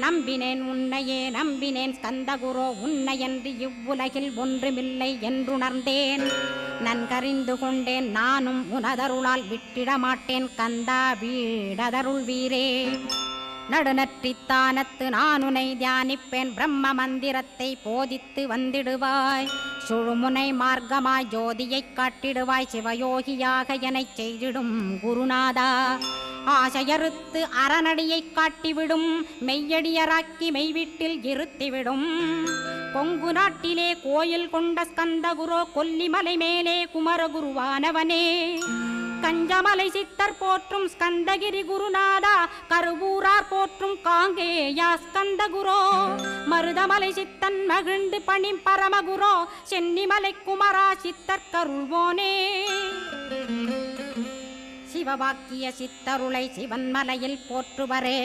நம்பினேன் உன்னையே நம்பினேன் ஸ்கந்தகுரோ உன்னையன்றி இவ்வுலகில் ஒன்றுமில்லை என்றுணர்ந்தேன். நன்கறிந்து கொண்டேன் நானும் உனதருளால் விட்டிட மாட்டேன் கந்தா வீடதருள் வீரே. நடுநற்றித்தானத்து நானுனை தியானிப்பேன் பிரம்ம மந்திரத்தை போதித்து வந்திடுவாய். சுழுமுனை மார்க்கமாய் ஜோதியைக் காட்டிடுவாய் சிவயோகியாக எனச் செய்திடும் குருநாதா. ஆசையறுத்து அறநடியைக் காட்டிவிடும் மெய்யடியராக்கி மெய்வீட்டில் இருத்திவிடும். கொங்கு நாட்டிலே கோயில் கொண்ட ஸ்கந்தகுரோ கொல்லிமலை மேலே குமரகுருவானவனே. கஞ்சமலை சித்தர் போற்றும் ஸ்கந்தகிரி குருநாதா கருவூரார் போற்றும் காங்கேயா ஸ்கந்தகுரோ. மருதமலை சித்தன் மகிழ்ந்து பணி பரமகுரோ சென்னிமலை குமரா சித்தர் கருள்வோனே. சிவவாக்கிய சித்தருளை சிவன்மலையில் போற்றுவரே